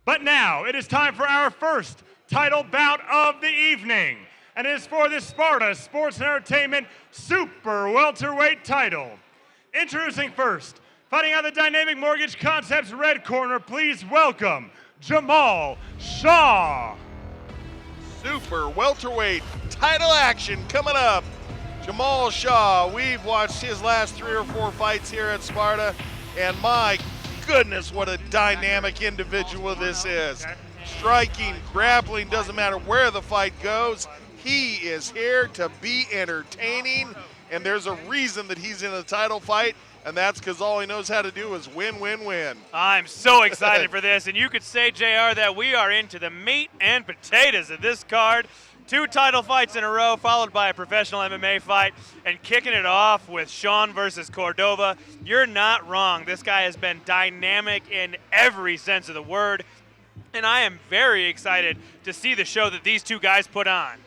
But now it is time for our first title bout of the evening, and it is for the Sparta Sports and Entertainment Super Welterweight title. Introducing first, fighting out the Dynamic Mortgage Concepts red corner, please welcome Jamal Shaw. Super welterweight title action coming up. Jamal Shaw, we've watched his last 3 or 4 fights here at Sparta, and my goodness, what a dynamic individual this is. Striking, grappling, doesn't matter where the fight goes. He is here to be entertaining, and there's a reason that he's in a title fight, and that's because all he knows how to do is win, win, win. I'm so excited for this, and you could say, JR, that we are into the meat and potatoes of this card. 2 title fights in a row, followed by a professional MMA fight, and kicking it off with Sean versus Cordova. You're not wrong. This guy has been dynamic in every sense of the word, and I am very excited to see the show that these 2 guys put on.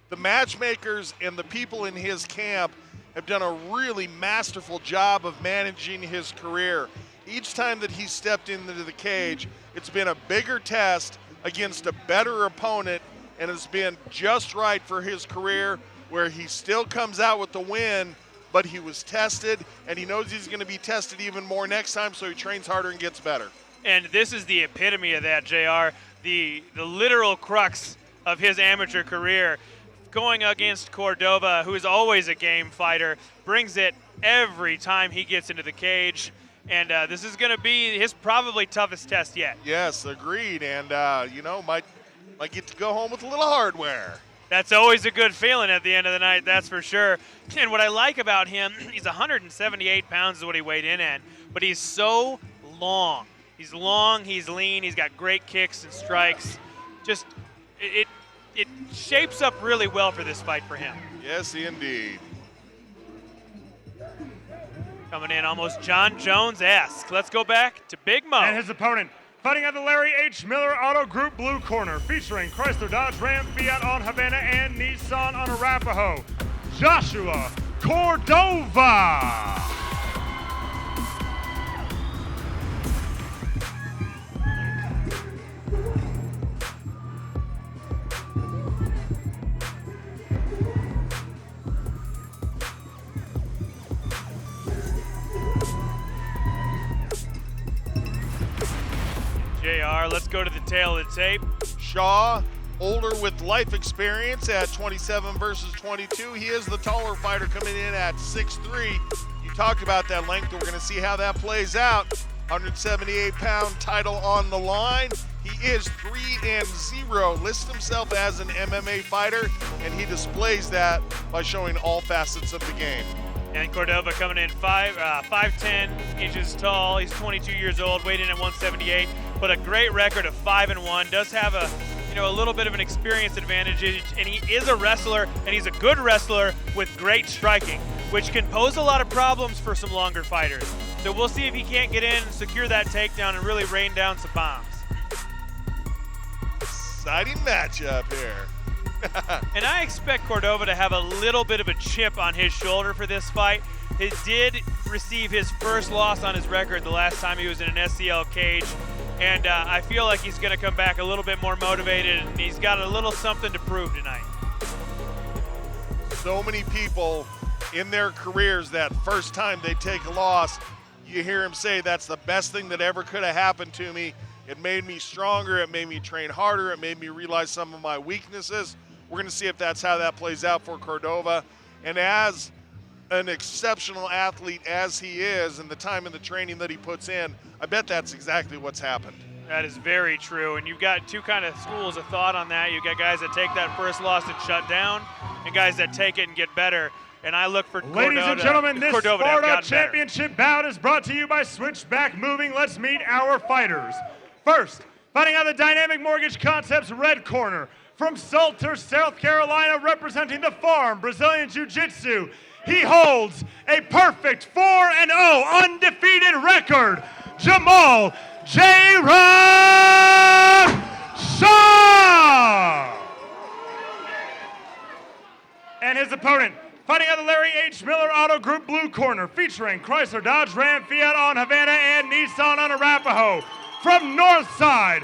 The matchmakers and the people in his camp have done a really masterful job of managing his career. Each time that he stepped into the cage, it's been a bigger test against a better opponent, and it's been just right for his career, where he still comes out with the win, but he was tested, and he knows he's going to be tested even more next time, so he trains harder and gets better. And this is the epitome of that, JR, the literal crux of his amateur career. Going against Cordova, who is always a game fighter, brings it every time he gets into the cage, and this is going to be his probably toughest test yet. Yes, agreed, and might get to go home with a little hardware. That's always a good feeling at the end of the night, that's for sure. And what I like about him, he's 178 pounds is what he weighed in at, but he's so long. He's long, he's lean, he's got great kicks and strikes. Just, it shapes up really well for this fight for him. Yes, indeed. Coming in almost John Jones-esque. Let's go back to Big Mo. And his opponent, fighting at the Larry H. Miller Auto Group blue corner, featuring Chrysler, Dodge, Ram, Fiat on Havana, and Nissan on Arapahoe, Joshua Cordova. JR, let's go to the tail of the tape. Shaw, older with life experience at 27 versus 22. He is the taller fighter coming in at 6'3". You talked about that length. We're going to see how that plays out. 178-pound title on the line. He is 3-0. Lists himself as an MMA fighter, and he displays that by showing all facets of the game. And Cordova coming in 5'10" inches tall. He's 22 years old, weighed in at 178, but a great record of 5-1. Does have a little bit of an experience advantage, and he is a wrestler, and he's a good wrestler with great striking, which can pose a lot of problems for some longer fighters. So we'll see if he can't get in and secure that takedown and really rain down some bombs. Exciting matchup here. And I expect Cordova to have a little bit of a chip on his shoulder for this fight. He did receive his first loss on his record the last time he was in an SCL cage. And I feel like he's going to come back a little bit more motivated, and he's got a little something to prove tonight. So many people in their careers, that first time they take a loss, you hear him say, that's the best thing that ever could have happened to me. It made me stronger, it made me train harder, it made me realize some of my weaknesses. We're going to see if that's how that plays out for Cordova. And as an exceptional athlete as he is, and the time and the training that he puts in, I bet that's exactly what's happened. That is very true, and you've got 2 kind of schools of thought on that. You've got guys that take that first loss and shut down, and guys that take it and get better. And I look for Cordova. Ladies and gentlemen, this Sparta Championship bout is brought to you by Switchback Moving. Let's meet our fighters. First, fighting out of the Dynamic Mortgage Concepts red corner, from Salter, South Carolina, representing the Farm Brazilian Jiu-Jitsu, he holds a perfect 4-0 undefeated record, Jamal J. Shaw. And his opponent, fighting out of the Larry H. Miller Auto Group blue corner, featuring Chrysler, Dodge, Ram, Fiat on Havana, and Nissan on Arapahoe, from Northside,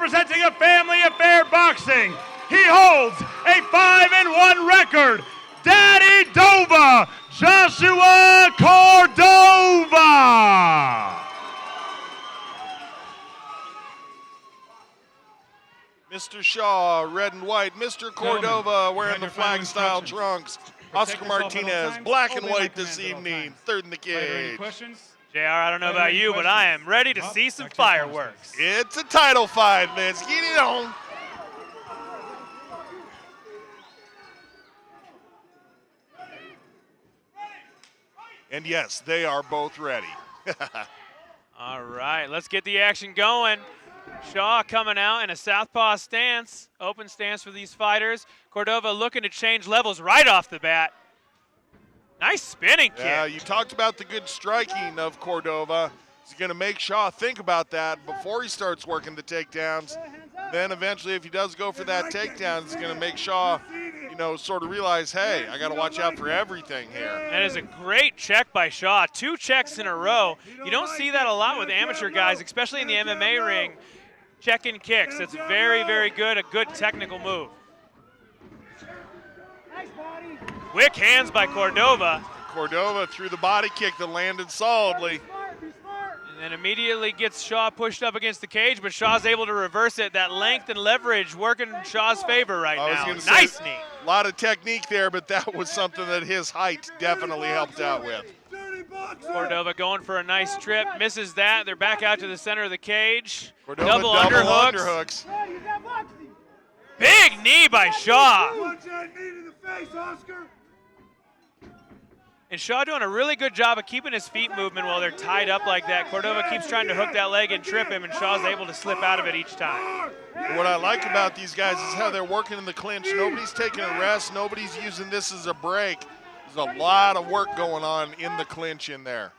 representing a family affair boxing, he holds a 5-1 record. Daddy Dova, Joshua Cordova. Mr. Shaw, red and white. Mr. Cordova wearing the flag style trunks. Oscar Martinez, black and white this evening, third in the cage. JR, I don't know about you, but I am ready to see some fireworks. It's a title fight, let's get it on. And yes, they are both ready. All right, let's get the action going. Shaw coming out in a southpaw stance, open stance for these fighters. Cordova looking to change levels right off the bat. Nice spinning kick. Yeah, you talked about the good striking of Cordova. He's going to make Shaw think about that before he starts working the takedowns. Then eventually, if he does go for that takedown, it's going to make Shaw, you know, sort of realize, hey, I got to watch out for everything here. That is a great check by Shaw. 2 checks in a row. You don't see that a lot with amateur guys, especially in the MMA ring. Checking kicks. It's very, very good. A good technical move. Quick hands by Cordova. Cordova threw the body kick that landed solidly. And then immediately gets Shaw pushed up against the cage, but Shaw's able to reverse it. That length and leverage working in Shaw's favor right now. Nice knee. A lot of technique there, but that was something that his height definitely helped out with. Cordova going for a nice trip, misses that. They're back out to the center of the cage. Cordova Double underhooks. Big knee by Shaw. And Shaw doing a really good job of keeping his feet movement while they're tied up like that. Cordova keeps trying to hook that leg and trip him, and Shaw's able to slip out of it each time. What I like about these guys is how they're working in the clinch. Nobody's taking a rest. Nobody's using this as a break. There's a lot of work going on in the clinch in there.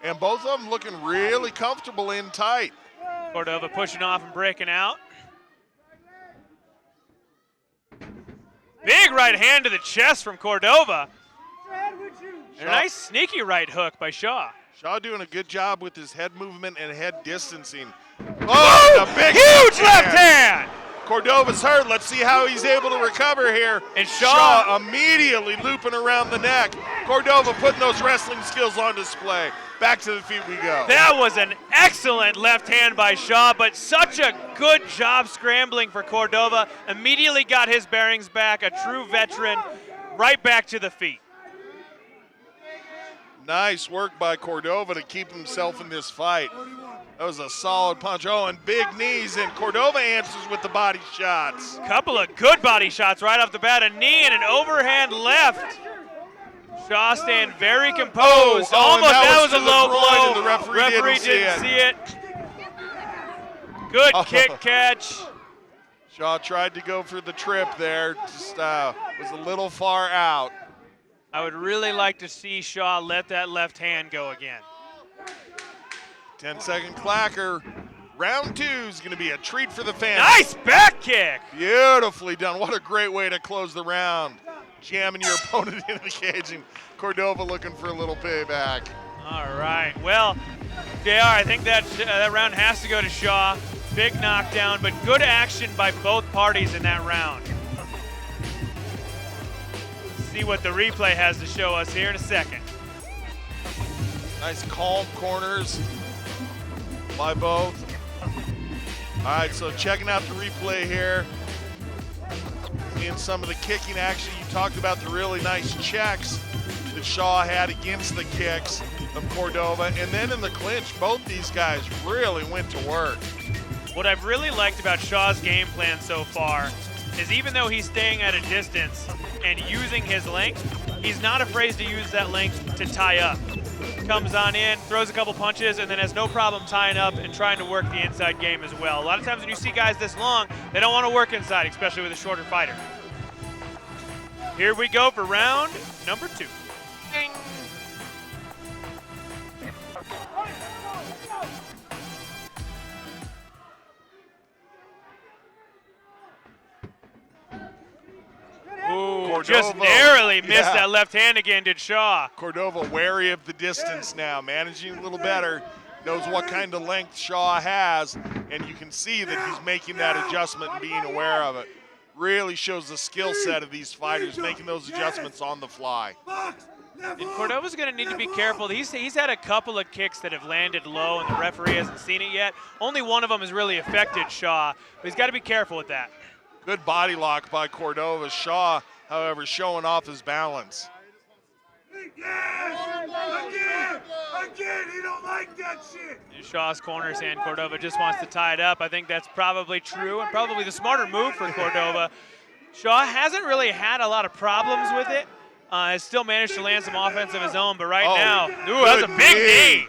And both of them looking really comfortable in tight. Cordova pushing off and breaking out. Big right hand to the chest from Cordova. And a nice sneaky right hook by Shaw. Shaw doing a good job with his head movement and head distancing. Oh, a big huge left hand. Cordova's hurt. Let's see how he's able to recover here. And Shaw immediately looping around the neck. Cordova putting those wrestling skills on display. Back to the feet we go. That was an excellent left hand by Shaw, but such a good job scrambling for Cordova. Immediately got his bearings back, a true veteran, right back to the feet. Nice work by Cordova to keep himself in this fight. That was a solid punch. Oh, and big knees, and Cordova answers with the body shots. Couple of good body shots right off the bat. A knee and an overhand left. Shaw staying very composed. Almost, that was a low blow. The referee didn't see it. Good kick catch. Shaw tried to go for the trip there, just was a little far out. I would really like to see Shaw let that left hand go again. 10-second clacker. Round 2 is going to be a treat for the fans. Nice back kick. Beautifully done. What a great way to close the round. Jamming your opponent into the cage, and Cordova looking for a little payback. All right. Well, JR, I think that round has to go to Shaw. Big knockdown, but good action by both parties in that round. See what the replay has to show us here in a second. Nice calm corners by both. All right, so checking out the replay here. Seeing some of the kicking action. You talked about the really nice checks that Shaw had against the kicks of Cordova. And then in the clinch, both these guys really went to work. What I've really liked about Shaw's game plan so far is even though he's staying at a distance and using his length, he's not afraid to use that length to tie up. Comes on in, throws a couple punches, and then has no problem tying up and trying to work the inside game as well. A lot of times when you see guys this long, they don't want to work inside, especially with a shorter fighter. Here we go for round number 2. Ding. Ooh, Cordova, just narrowly missed that left hand again, did Shaw. Cordova wary of the distance now, managing a little better knows what kind of length Shaw has, and you can see that he's making that adjustment and being aware of it. Really shows the skill set of these fighters, making those adjustments on the fly. And Cordova's going to need to be careful. He's had a couple of kicks that have landed low, and the referee hasn't seen it yet. Only one of them has really affected Shaw, but he's got to be careful with that. Good body lock by Cordova. Shaw, however, showing off his balance. Again, he don't like that shit. In Shaw's corner saying Cordova just wants to tie it up. I think that's probably true and probably the smarter move for Cordova. Shaw hasn't really had a lot of problems with it. Has still managed to land some offense of his own, but right now, ooh, that's a big knee.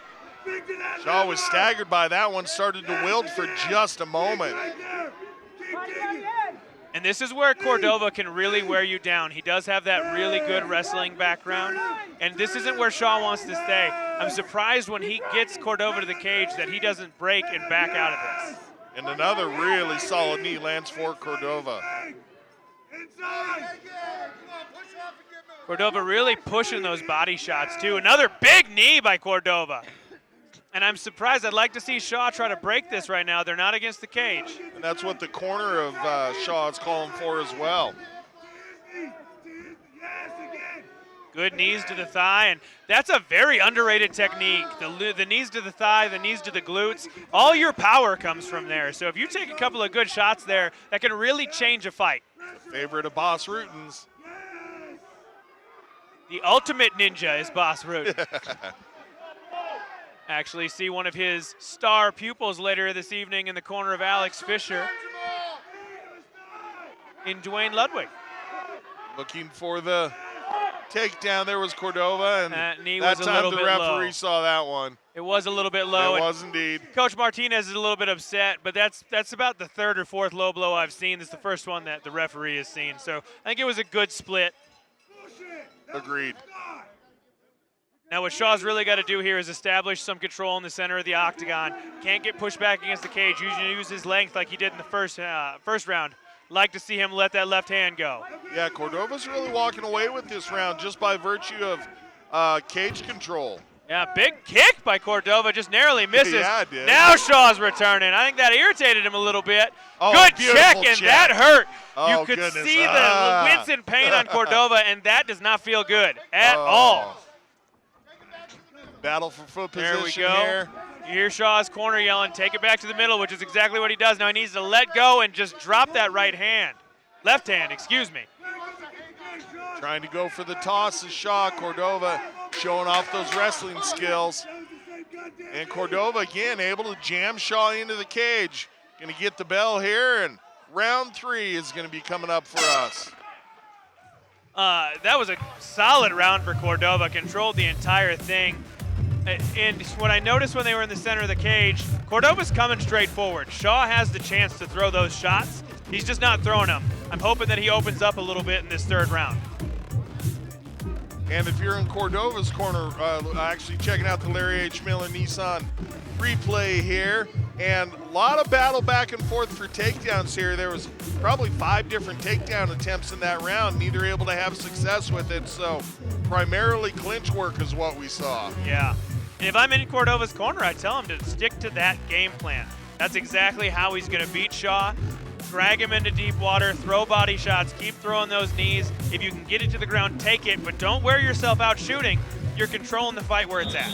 Shaw was staggered by that one, started to wilt for just a moment. And this is where Cordova can really wear you down. He does have that really good wrestling background, and this isn't where Shaw wants to stay. I'm surprised when he gets Cordova to the cage that he doesn't break and back out of this. And another really solid knee lands for Cordova. Cordova really pushing those body shots, too. Another big knee by Cordova. And I'm surprised. I'd like to see Shaw try to break this right now. They're not against the cage. And that's what the corner of Shaw is calling for as well. Good knees to the thigh, and that's a very underrated technique. The knees to the thigh, the knees to the glutes, all your power comes from there. So if you take a couple of good shots there, that can really change a fight. Favorite of Boss Rutan's. The ultimate ninja is Boss Rutan. Actually see one of his star pupils later this evening in the corner of Alex Fisher in Dwayne Ludwig. Looking for the takedown. There was Cordova, and that knee that was a time little the bit referee low. saw that one. It was a little bit low. It was indeed. Coach Martinez is a little bit upset, but that's about the third or fourth low blow I've seen. This is the first one that the referee has seen. So I think it was a good split. Agreed. Now what Shaw's really got to do here is establish some control in the center of the octagon. Can't get pushed back against the cage. Usually use his length like he did in the first round. Like to see him let that left hand go. Yeah, Cordova's really walking away with this round just by virtue of cage control. Yeah, big kick by Cordova, just narrowly misses. Yeah, it did. Now Shaw's returning. I think that irritated him a little bit. Oh, good check, beautiful and check. that hurt. Oh, You could goodness. see the wince and pain on Cordova, and that does not feel good at all. Battle for foot There position we go. here. You hear Shaw's corner yelling, take it back to the middle, which is exactly what he does. Now he needs to let go and just drop that right hand. Left hand, excuse me. Trying to go for the toss is Shaw. Cordova showing off those wrestling skills. And Cordova, again, able to jam Shaw into the cage. Going to get the bell here, and round 3 is going to be coming up for us. That was a solid round for Cordova, controlled the entire thing. And what I noticed when they were in the center of the cage, Cordova's coming straight forward. Shaw has the chance to throw those shots. He's just not throwing them. I'm hoping that he opens up a little bit in this third round. And if you're in Cordova's corner, actually checking out the Larry H. Miller Nissan replay here, and a lot of battle back and forth for takedowns here. There was probably 5 different takedown attempts in that round, neither able to have success with it, so primarily clinch work is what we saw. Yeah, and if I'm in Cordova's corner, I tell him to stick to that game plan. That's exactly how he's gonna beat Shaw. Drag him into deep water, throw body shots, keep throwing those knees. If you can get it to the ground, take it, but don't wear yourself out shooting. You're controlling the fight where it's at.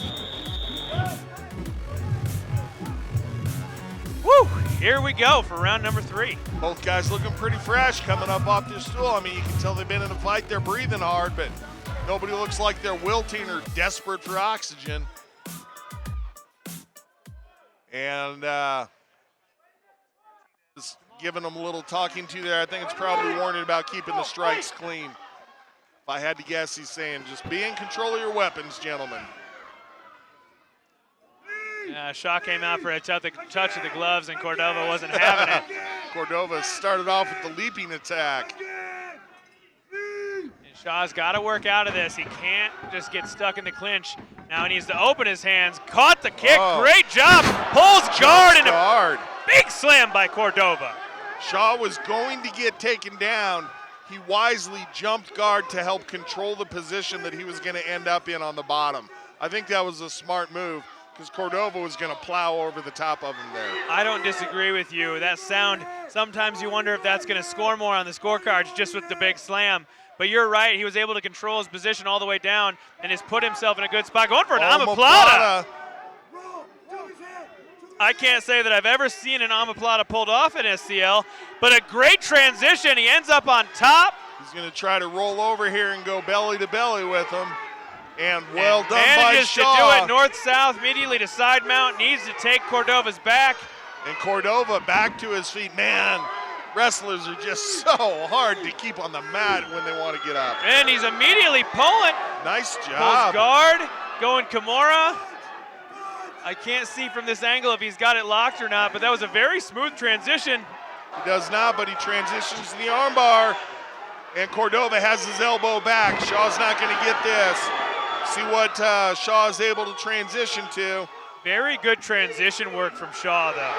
Woo! Here we go for round number 3. Both guys looking pretty fresh coming up off their stool. I mean, you can tell they've been in a fight. They're breathing hard, but nobody looks like they're wilting or desperate for oxygen. And just giving them a little talking to there. I think it's probably warning about keeping the strikes clean. If I had to guess, he's saying just be in control of your weapons, gentlemen. Shaw came out for a touch of the gloves, and Cordova wasn't having it. Cordova started off with the leaping attack. And Shaw's got to work out of this. He can't just get stuck in the clinch. Now he needs to open his hands. Caught the kick. Oh. Great job. Pulls guard, and a Guard. big slam by Cordova. Shaw was going to get taken down. He wisely jumped guard to help control the position that he was going to end up in on the bottom. I think that was a smart move. because Cordova was going to plow over the top of him there. I don't disagree with you. That sound, sometimes you wonder if that's going to score more on the scorecards just with the big slam. But you're right, he was able to control his position all the way down and has put himself in a good spot. Going for an omoplata. I can't say that I've ever seen an omoplata pulled off in SCL, but a great transition. He ends up on top. He's going to try to roll over here and go belly to belly with him. And well done by Shaw. Manages to do it north-south, immediately to side mount, needs to take Cordova's back. And Cordova back to his feet. Man, wrestlers are just so hard to keep on the mat when they want to get up. And he's immediately pulling. Nice job. Pulls guard, going Kimura. I can't see from this angle if he's got it locked or not, but that was a very smooth transition. He does not, but he transitions to the armbar. And Cordova has his elbow back. Shaw's not going to get this. See what Shaw is able to transition to. Very good transition work from Shaw, though.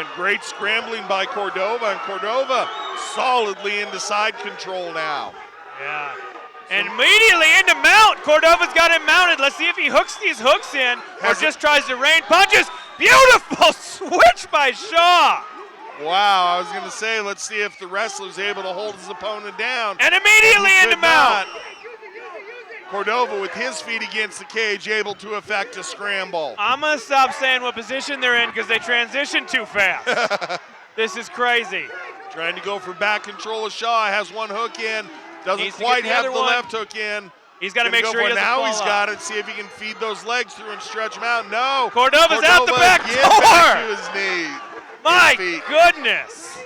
And great scrambling by Cordova. And Cordova solidly into side control now. Yeah. And immediately into mount. Cordova's got him mounted. Let's see if he hooks these hooks in or just tries to rain punches. Beautiful switch by Shaw. Wow, I was going to say, let's see if the wrestler's able to hold his opponent down. And immediately into mount. Cordova with his feet against the cage, able to effect a scramble. I'm going to stop saying what position they're in because they transition too fast. This is crazy. Trying to go for back control of Shaw, has one hook in. Doesn't quite have the left hook in. He's got to make sure he doesn't fall Now he's off. got it. See if he can feed those legs through and stretch them out. No. Cordova's out the back door. Back to his knee. My goodness.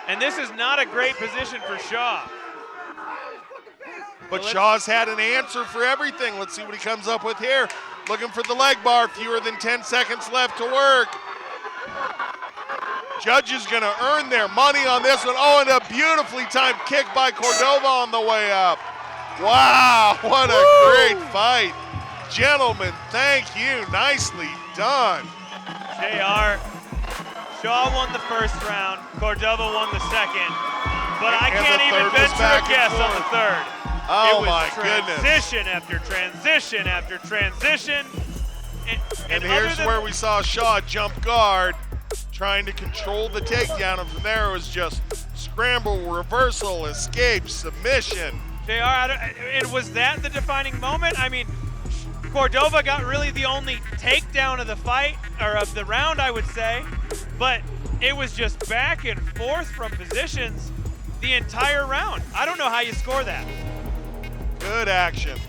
And this is not a great position for Shaw. But Shaw's had an answer for everything. Let's see what he comes up with here. Looking for the leg bar. Fewer than 10 seconds left to work. Judge is going to earn their money on this one. Oh, and a beautifully timed kick by Cordova on the way up. Wow, what a great fight. Gentlemen, thank you. Nicely done. JR, Shaw won the first round. Cordova won the second. But I can't even venture a guess on the third. Oh, my goodness. Transition after transition after transition. And here's where we saw Shaw jump guard, trying to control the takedown, and from there it was just scramble, reversal, escape, submission. JR, and was that the defining moment? I mean, Cordova got really the only takedown of the fight, or of the round, I would say, but it was just back and forth from positions the entire round. I don't know how you score that. Good action.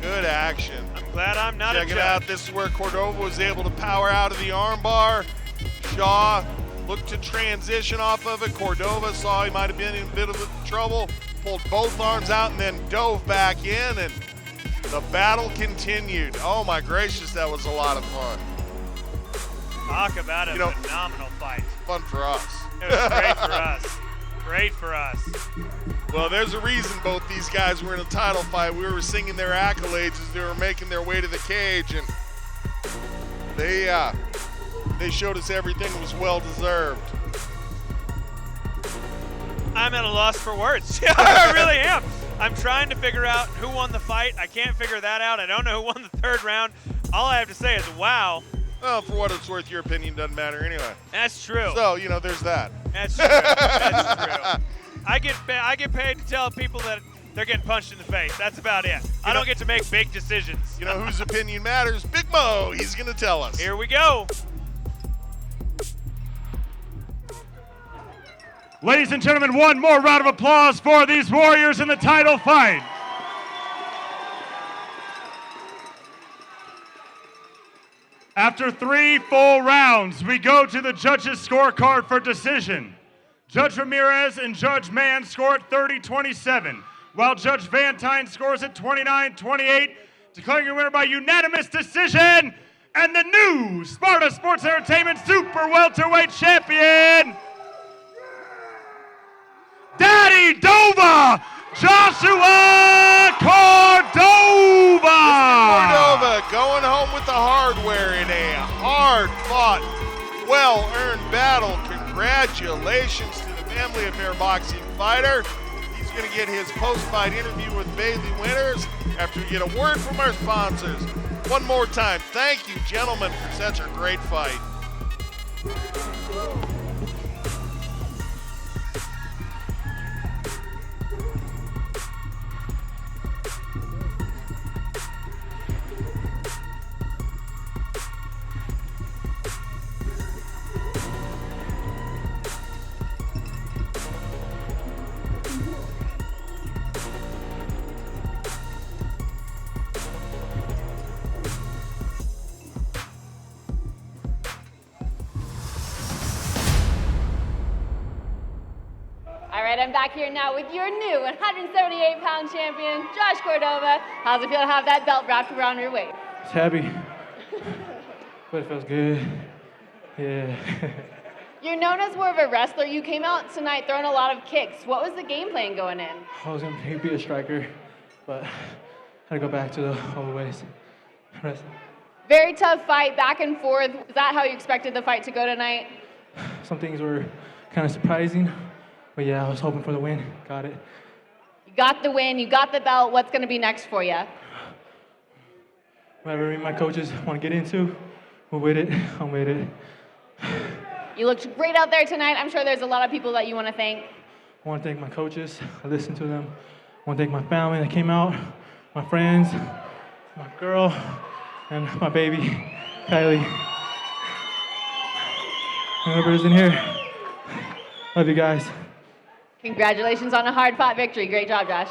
Good action. I'm glad I'm not a judge. Check it out. This is where Cordova was able to power out of the armbar. Shaw looked to transition off of it. Cordova saw he might have been in a bit of trouble, pulled both arms out and then dove back in, and the battle continued. Oh my gracious, that was a lot of fun. Talk about a phenomenal fight. Fun for us. It was great for us. Great for us. Well, there's a reason both these guys were in a title fight. We were singing their accolades as they were making their way to the cage, and they showed us everything was well deserved. I'm at a loss for words. I really am. I'm trying to figure out who won the fight. I can't figure that out. I don't know who won the third round. All I have to say is, wow. Well, for what it's worth, your opinion doesn't matter anyway. That's true. So, there's that. That's true. That's true. I get paid to tell people that they're getting punched in the face. That's about it. I don't get to make big decisions. You know whose opinion matters? Big Mo. He's going to tell us. Here we go. Ladies and gentlemen, one more round of applause for these warriors in the title fight. After 3 full rounds, we go to the judges' scorecard for decision. Judge Ramirez and Judge Mann score at 30-27, while Judge Van Tine scores at 29-28, declaring your winner by unanimous decision, and the new Sparta Sports Entertainment Super Welterweight Champion, Daddy Dova, Joshua Cordova! Cordova going home with the hardware in a hard-fought, well-earned battle. Congratulations to the family affair boxing fighter. He's going to get his post-fight interview with Bailey Winters after we get a word from our sponsors. One more time, thank you, gentlemen, for such a great fight. All right, I'm back here now with your new 178-pound champion, Josh Cordova. How's it feel to have that belt wrapped around your waist? It's heavy, but it feels good. Yeah. You're known as more of a wrestler. You came out tonight throwing a lot of kicks. What was the game plan going in? I was going to be a striker, but I had to go back to the old ways. Very tough fight, back and forth. Is that how you expected the fight to go tonight? Some things were kind of surprising, but yeah, I was hoping for the win. Got it. You got the win, you got the belt. What's going to be next for you? Whatever me and my coaches want to get into, we're with it. I'm with it. You looked great out there tonight. I'm sure there's a lot of people that you want to thank. I want to thank my coaches. I listened to them. I want to thank my family that came out, my friends, my girl, and my baby, Kylie. Whoever's in here, love you guys. Congratulations on a hard-fought victory. Great job, Josh.